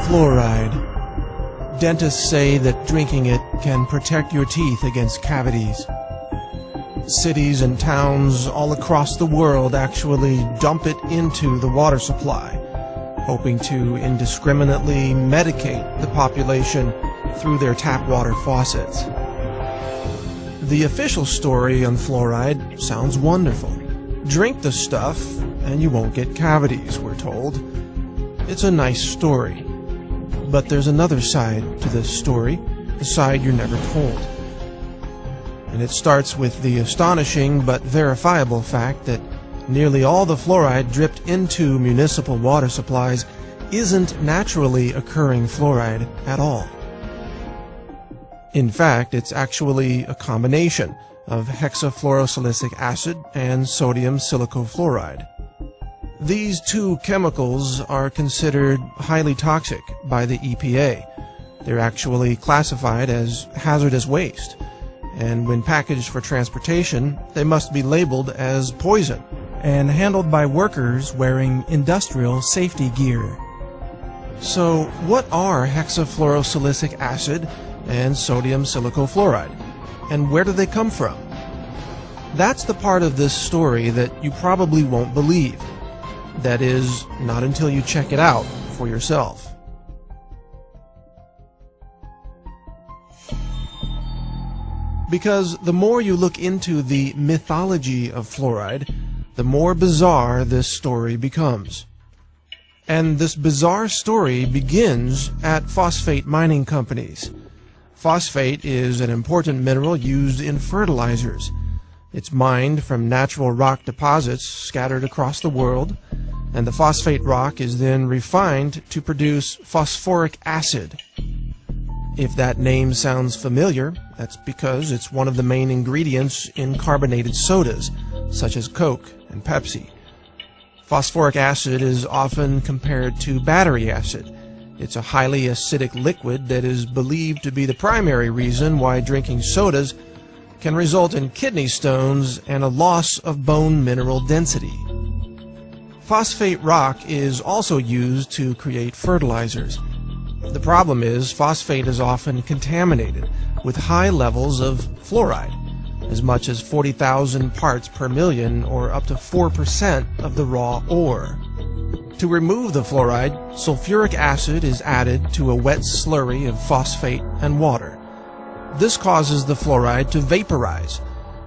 Fluoride. Dentists say that drinking it can protect your teeth against cavities. Cities and towns all across the world actually dump it into the water supply, hoping to indiscriminately medicate the population through their tap water faucets. The official story on fluoride sounds wonderful. Drink the stuff and you won't get cavities, we're told. It's a nice story. But there's another side to this story, a side you're never told. And it starts with the astonishing but verifiable fact that nearly all the fluoride dripped into municipal water supplies isn't naturally occurring fluoride at all. In fact, it's actually a combination of hexafluorosilicic acid and sodium silicofluoride. These two chemicals are considered highly toxic by the EPA. They're actually classified as hazardous waste, and when packaged for transportation, they must be labeled as poison and handled by workers wearing industrial safety gear. So, what are hexafluorosilicic acid and sodium silicofluoride, and where do they come from? That's the part of this story that you probably won't believe. That is, not until you check it out for yourself. Because the more you look into the mythology of fluoride, the more bizarre this story becomes. And this bizarre story begins at phosphate mining companies. Phosphate is an important mineral used in fertilizers. It's mined from natural rock deposits scattered across the world, and the phosphate rock is then refined to produce phosphoric acid. If that name sounds familiar, that's because it's one of the main ingredients in carbonated sodas, such as Coke and Pepsi. Phosphoric acid is often compared to battery acid. It's a highly acidic liquid that is believed to be the primary reason why drinking sodas can result in kidney stones and a loss of bone mineral density. Phosphate rock is also used to create fertilizers. The problem is phosphate is often contaminated with high levels of fluoride, as much as 40,000 parts per million, or up to 4% of the raw ore. To remove the fluoride, sulfuric acid is added to a wet slurry of phosphate and water. This causes the fluoride to vaporize,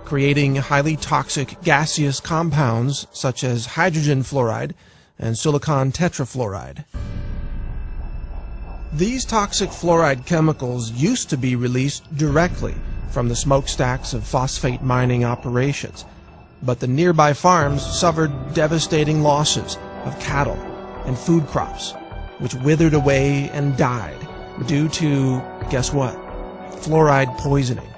creating highly toxic gaseous compounds such as hydrogen fluoride and silicon tetrafluoride. These toxic fluoride chemicals used to be released directly from the smokestacks of phosphate mining operations, but the nearby farms suffered devastating losses of cattle and food crops, which withered away and died due to, guess what? Fluoride poisoning.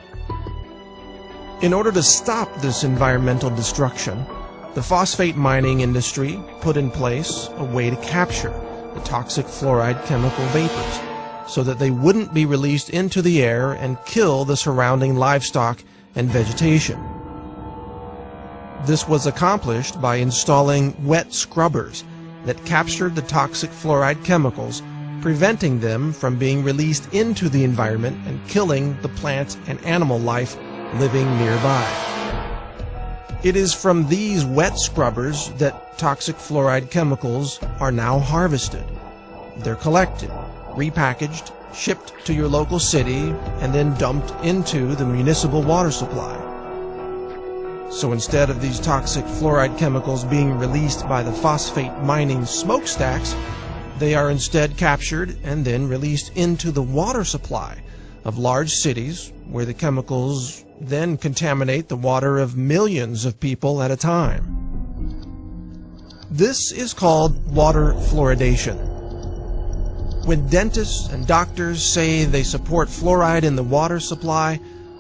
In order to stop this environmental destruction, the phosphate mining industry put in place a way to capture the toxic fluoride chemical vapors so that they wouldn't be released into the air and kill the surrounding livestock and vegetation. This was accomplished by installing wet scrubbers that captured the toxic fluoride chemicals, preventing them from being released into the environment and killing the plant and animal life living nearby. It is from these wet scrubbers that toxic fluoride chemicals are now harvested. They're collected, repackaged, shipped to your local city, and then dumped into the municipal water supply. So instead of these toxic fluoride chemicals being released by the phosphate mining smokestacks, they are instead captured and then released into the water supply of large cities, where the chemicals then contaminate the water of millions of people at a time. This is called water fluoridation. When dentists and doctors say they support fluoride in the water supply,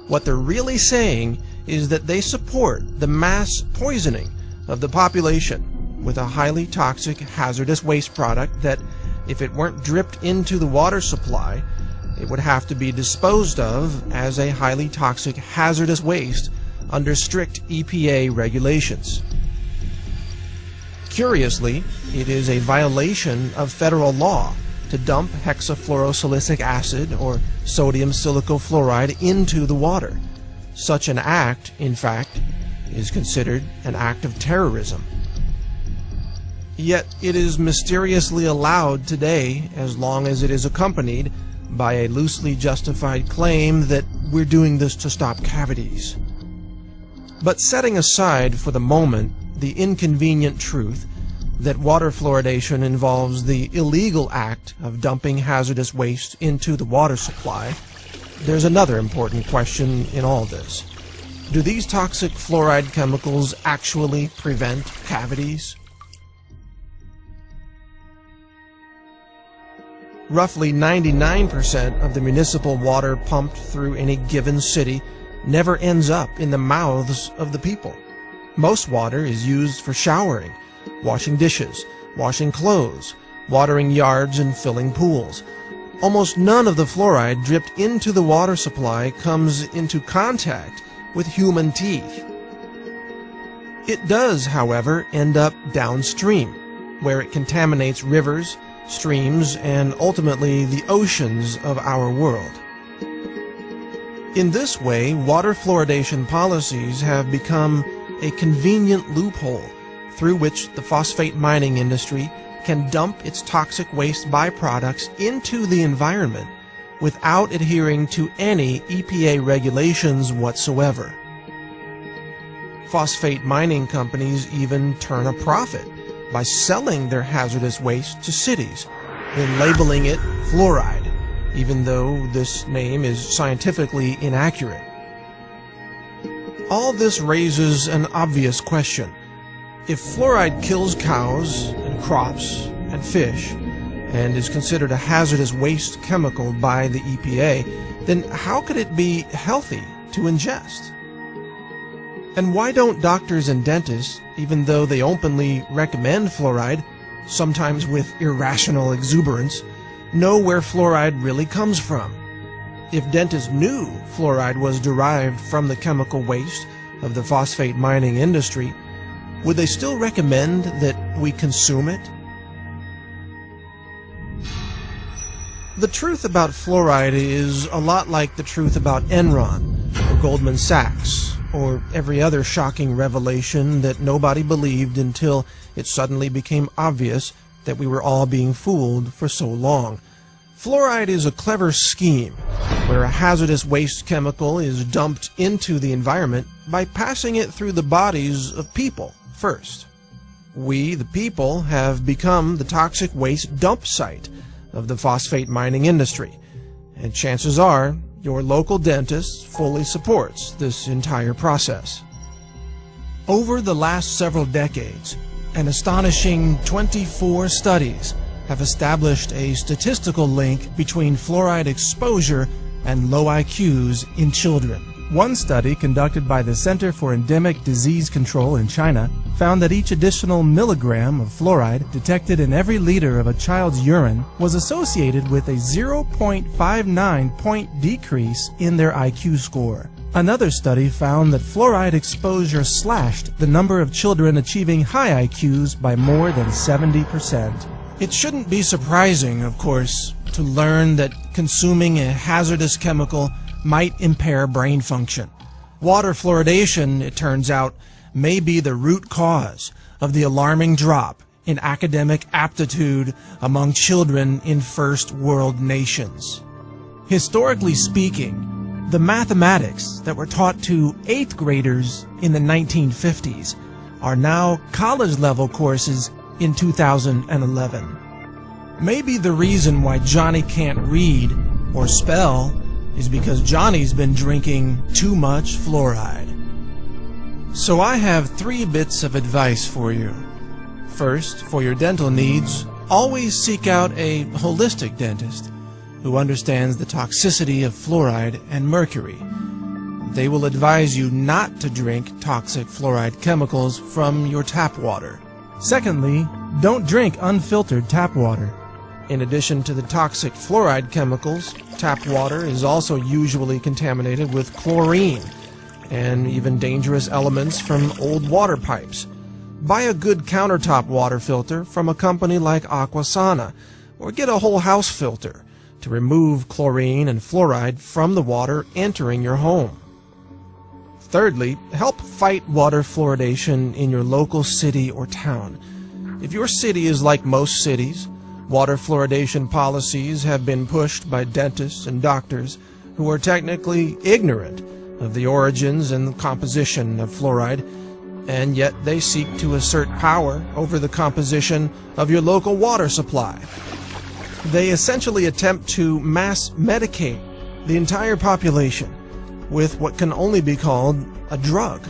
what they're really saying is that they support the mass poisoning of the population with a highly toxic hazardous waste product that, if it weren't dripped into the water supply, it would have to be disposed of as a highly toxic hazardous waste under strict EPA regulations. Curiously, it is a violation of federal law to dump hexafluorosilicic acid or sodium silicofluoride into the water. Such an act, in fact, is considered an act of terrorism. Yet it is mysteriously allowed today as long as it is accompanied by a loosely justified claim that we're doing this to stop cavities. But setting aside for the moment the inconvenient truth that water fluoridation involves the illegal act of dumping hazardous waste into the water supply, there's another important question in all this. Do these toxic fluoride chemicals actually prevent cavities? Roughly 99% of the municipal water pumped through any given city never ends up in the mouths of the people. Most water is used for showering, washing dishes, washing clothes, watering yards, and filling pools. Almost none of the fluoride dripped into the water supply comes into contact with human teeth. It does, however, end up downstream, where it contaminates rivers, streams, and ultimately the oceans of our world. In this way, water fluoridation policies have become a convenient loophole through which the phosphate mining industry can dump its toxic waste byproducts into the environment without adhering to any EPA regulations whatsoever. Phosphate mining companies even turn a profit by selling their hazardous waste to cities, then labeling it fluoride, even though this name is scientifically inaccurate. All this raises an obvious question. If fluoride kills cows and crops and fish and is considered a hazardous waste chemical by the EPA, then how could it be healthy to ingest? And why don't doctors and dentists, even though they openly recommend fluoride, sometimes with irrational exuberance, know where fluoride really comes from? If dentists knew fluoride was derived from the chemical waste of the phosphate mining industry, would they still recommend that we consume it? The truth about fluoride is a lot like the truth about Enron, or Goldman Sachs, or every other shocking revelation that nobody believed until it suddenly became obvious that we were all being fooled for so long. Fluoride is a clever scheme where a hazardous waste chemical is dumped into the environment by passing it through the bodies of people first. We, the people, have become the toxic waste dump site of the phosphate mining industry, and chances are your local dentist fully supports this entire process. Over the last several decades, an astonishing 24 studies have established a statistical link between fluoride exposure and low IQs in children. One study conducted by the Center for Endemic Disease Control in China found that each additional milligram of fluoride detected in every liter of a child's urine was associated with a 0.59 point decrease in their IQ score. Another study found that fluoride exposure slashed the number of children achieving high IQs by more than 70%. It shouldn't be surprising, of course, to learn that consuming a hazardous chemical might impair brain function. Water fluoridation, it turns out, may be the root cause of the alarming drop in academic aptitude among children in first world nations. Historically speaking, the mathematics that were taught to 8th graders in the 1950s are now college-level courses in 2011. Maybe the reason why Johnny can't read or spell is because Johnny's been drinking too much fluoride. So I have 3 bits of advice for you. First, for your dental needs, always seek out a holistic dentist who understands the toxicity of fluoride and mercury. They will advise you not to drink toxic fluoride chemicals from your tap water. Secondly, don't drink unfiltered tap water. In addition to the toxic fluoride chemicals, tap water is also usually contaminated with chlorine and even dangerous elements from old water pipes. Buy a good countertop water filter from a company like Aquasana, or get a whole house filter to remove chlorine and fluoride from the water entering your home. Thirdly, help fight water fluoridation in your local city or town. If your city is like most cities, water fluoridation policies have been pushed by dentists and doctors who are technically ignorant of the origins and composition of fluoride, and yet they seek to assert power over the composition of your local water supply. They essentially attempt to mass medicate the entire population with what can only be called a drug,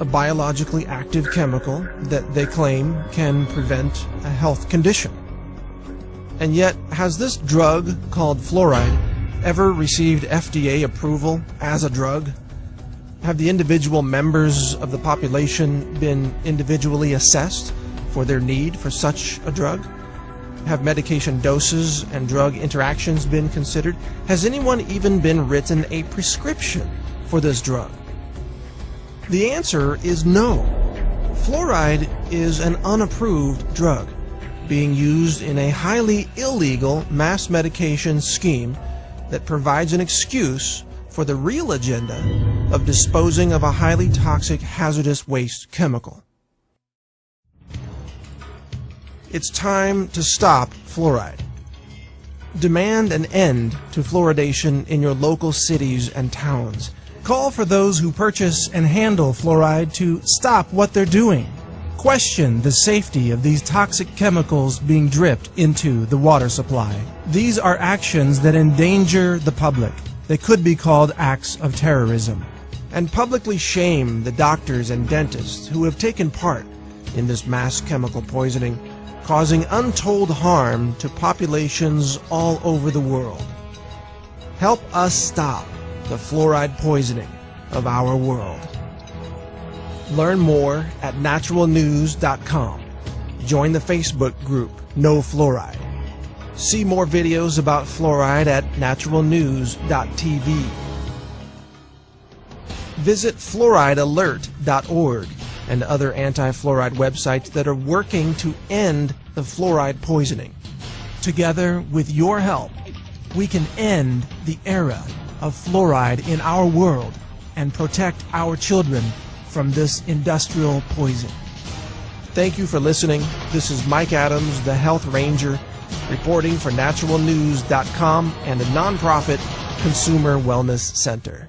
a biologically active chemical that they claim can prevent a health condition. And yet, has this drug called fluoride ever received FDA approval as a drug? Have the individual members of the population been individually assessed for their need for such a drug? Have medication doses and drug interactions been considered? Has anyone even been written a prescription for this drug? The answer is no. Fluoride is an unapproved drug being used in a highly illegal mass medication scheme that provides an excuse for the real agenda of disposing of a highly toxic, hazardous waste chemical. It's time to stop fluoride. Demand an end to fluoridation in your local cities and towns. Call for those who purchase and handle fluoride to stop what they're doing. Question the safety of these toxic chemicals being dripped into the water supply. These are actions that endanger the public. They could be called acts of terrorism. And publicly shame the doctors and dentists who have taken part in this mass chemical poisoning, causing untold harm to populations all over the world. Help us stop the fluoride poisoning of our world. Learn more at naturalnews.com. Join the Facebook group No Fluoride. See more videos about fluoride at naturalnews.tv. Visit fluoridealert.org and other anti-fluoride websites that are working to end the fluoride poisoning. Together, with your help, we can end the era of fluoride in our world and protect our children from this industrial poison. Thank you for listening. This is Mike Adams, the Health Ranger, reporting for naturalnews.com and a nonprofit consumer wellness center.